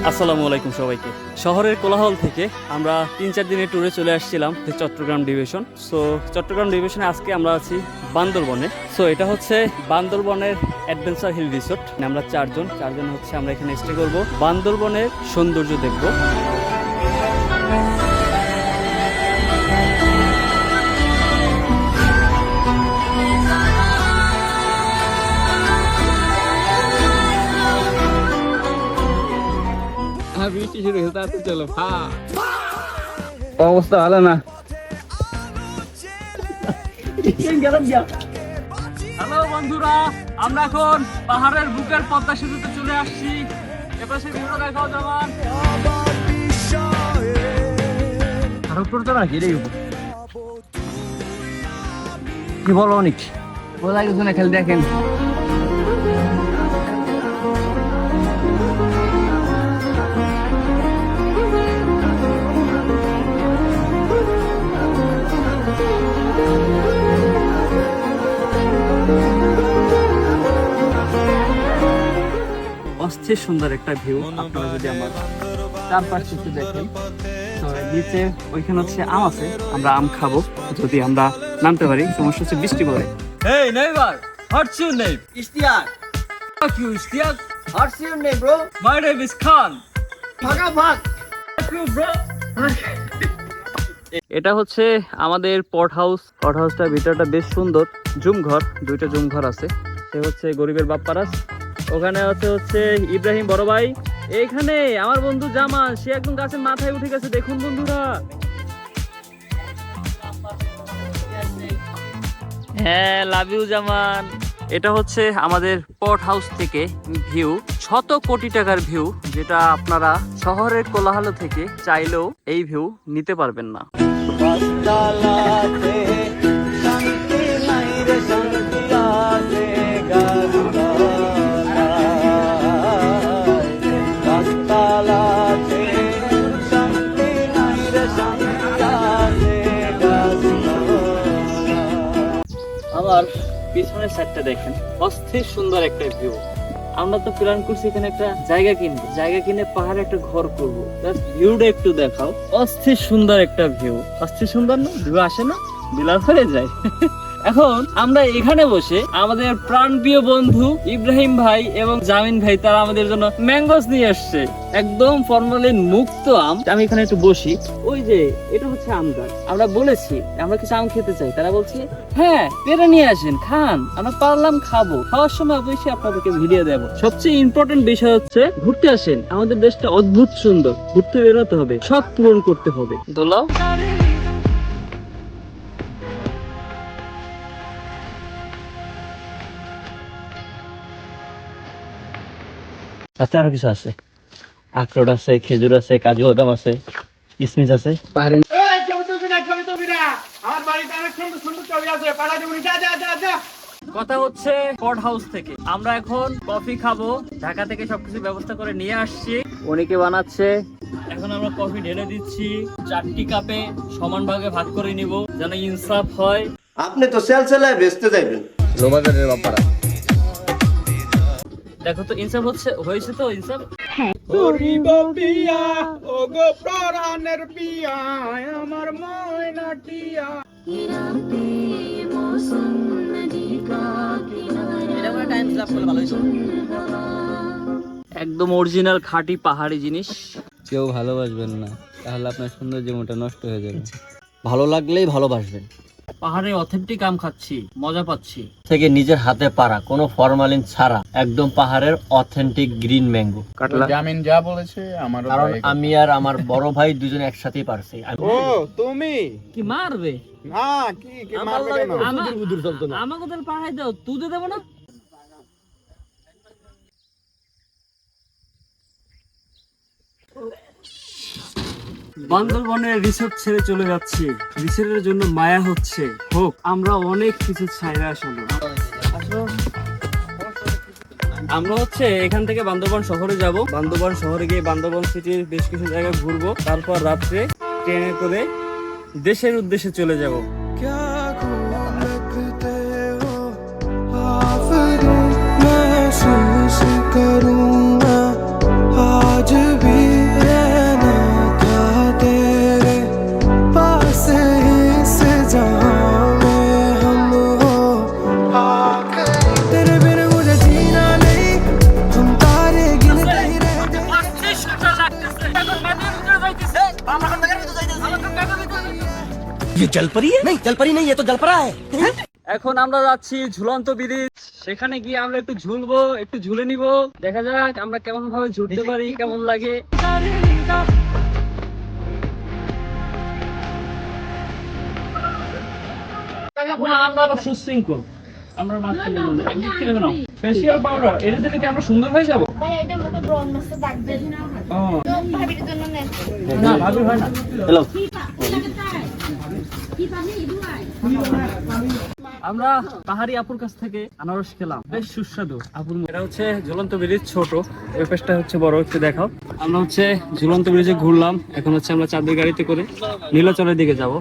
আসসালামু আলাইকুম সবাইকে। শহরের কোলাহল থেকে আমরা 3-4 দিনের ট্যুরে চলে আসছিলাম চট্টগ্রাম ডিভিশন। সো চট্টগ্রাম ডিভিশনে আজকে আমরা আছি বান্দরবনে। সো এটা হচ্ছে বান্দরবনের অ্যাডভেঞ্চার হিল রিসোর্ট। আমরা চারজন হচ্ছে আমরা এখানে স্টে করব, বান্দরবনের সৌন্দর্য দেখব। বৃষ্টি শুরু হয়েছে, তাতে চলো। অবস্থা ভালো না। হ্যালো বন্ধুরা, আমরা এখন পাহাড়ের বুকের পদ্মা সেতুতে চলে আসছি। এপাশে ভিউটা দেখাও জামান। আর উপর তো নাকি রে, কি বলো, অনেক বোঝা গেছে না, খালি দেখেন। অস্থির সুন্দর একটা ভিউ। আপনারা যদি আমার চারপাশ থেকে দেখেন, তো নিচে ওইখানে হচ্ছে আম আছে, আমরা আম খাবো যদি আমরা নামতে পারি। সমস্যা হচ্ছে বৃষ্টি পড়ে। Hey neighbor, what's your name? Ishtiaq. Fuck you, Ishtiaq. What's your name, bro? My name is Khan. Bhaga bhag. Fuck you, bro. এটা হচ্ছে আমাদের পট হাউস। পট হাউসটার ভিতরটা বেশ সুন্দর। জুম ঘর, 2টা জুম ঘর আছে। সে হচ্ছে গরিবের বাপ্পারাস। ওখানে হচ্ছে ইব্রাহিম বড় ভাই। এইখানে আমার বন্ধু জামান, সে একদম গাছের মাথায় উঠে গেছে, দেখুন বন্ধুরা। হ্যাঁ, লাভ ইউ জামান। এটা হচ্ছে আমাদের পট হাউস থেকে ভিউ, শত কোটি টাকার ভিউ, যেটা আপনারা শহরের কোলাহল থেকে চাইলেও এই ভিউ নিতে পারবেন না। আমার পিছনের সাইডটা দেখেন, অস্থির সুন্দর একটা ভিউ। আমরা তো প্ল্যান করছি এখানে একটা জায়গা কিনবো, জায়গা কিনে পাহাড়ে একটা ঘর করবো। ভিউটা একটু দেখাও, অস্থির সুন্দর একটা ভিউ। অস্থির সুন্দর না ভিউ? আসে না, বিলাস হয়ে যায়। এখন আমরা এখানে বসে আমাদের প্রাণপ্রিয় বন্ধু ইব্রাহিম ভাই এবং জামিন ভাই, তারা আমাদের জন্য ম্যাঙ্গোস নিয়ে আসছে, একদম ফরমালিন মুক্ত আম। আমি এখানে একটু বসি। ওই যে এটা হচ্ছে আম গাছ। আমরা বলেছি আমরা কিছু আম খেতে চাই, তারা বলছে হ্যাঁ পেরে নিয়ে আসেন, খান। আমরা পারলাম খাবো, খাওয়ার সময় অবশ্যই আপনাদেরকে ভিডিও দেবো। সবচেয়ে ইম্পর্টেন্ট বিষয় হচ্ছে ঘুরতে আসেন, আমাদের দেশটা অদ্ভুত সুন্দর, ঘুরতে বেরোতে হবে, শখ পূরণ করতে হবে। দোলাও। আচ্ছা, আরো কিছু আছে, আখরোট আছে, খেজুর আছে, কাজু বাদাম আছে, কিশমিশ আছে। কথা হচ্ছে পট হাউস থেকে আমরা এখন কফি খাবো। ঢাকা থেকে সবকিছু ব্যবস্থা করে নিয়ে আসছি, অনেকে বানাচ্ছে। এখন আমরা কফি ঢেলে দিচ্ছি 4টি কাপে, সমান ভাগে ভাগ করে নিব যেন ইনসাফ হয়। আপনি তো সেল সেলায় বেচতে যাইবেন। লোবাজারের বাপারা দেখো তো ইনসাফ হয়েছে তো ইনসাফ। ওরি বাপিয়া ওগো প্রাণের পিয়া আমার ময়নাটিয়া। একদম অরিজিনাল খাঁটি পাহাড়ি জিনিস। কেউ ভালোবাসবেন না, তাহলে আপনার সুন্দর জীবনটা নষ্ট হয়ে যাবে। ভালো লাগলেই ভালোবাসবেন। পাহাড়ে অথেন্টিক আম খাচ্ছি, মজা পাচ্ছি। থেকে নিজের হাতে পারা, কোনো ফরমালিন ছাড়া, একদম পাহাড়ের অথেন্টিক গ্রিন ম্যাঙ্গো। জামিন যা বলেছে আমার, কারণ আমি আর আমার বড় ভাই দুজন একসাথেই পারছি। ও তুমি কি মারবে? না কি মারবে কেন? আমাকে তো পাহাড়ে দাও, তুই দেবো না। বান্দরবনের রিসোর্ট ছেড়ে চলে যাচ্ছি। রিসোর্টের জন্য মায়া হচ্ছে, হোক আমরা অনেক কিছু ছাইরা আসলে। আমরা এখান থেকে বান্দরবন শহরে যাব। বান্দরবন শহরে গিয়ে বান্দরবন সিটির বেশ কিছু জায়গায় ঘুরবো, তারপর রাত্রে ট্রেনে করে দেশের উদ্দেশ্যে চলে যাব। महसूस करूँगा आज भी जल परी है नहीं जल परी नहीं ये तो जल परा है এখন আমরা যাচ্ছি ঝুলন্ত ব্রিজ, সেখানে গিয়ে আমরা একটু ঝুলবো, একটু ঝুলে নিব, দেখা যাক আমরা কেমন ভাবে ঝুলতে পারি, কেমন লাগে। আমরা সুশৃঙ্খল, আমরা ফেসিয়াল পাউডার এটা দিলে কি আমরা সুন্দর হয়ে যাব? ভাই এটা মতো ব্রন মাস্ট ডাকবে ও তো ভাবির জন্য নেন না ভাবি হয় না। হ্যালো, আমরা পাহাড়ি আপুর কাছ থেকে আনারস খেলাম, বেশ সুস্বাদু। আপুর এটা হচ্ছে ঝুলন্ত ব্রিজ, ছোট এই পেশটা হচ্ছে বড়, একটু দেখাও। আমরা হচ্ছে ঝুলন্ত ব্রিজে ঘুরলাম, এখন হচ্ছে আমরা চাঁদের গাড়িতে করে নীলাচলের দিকে যাবো।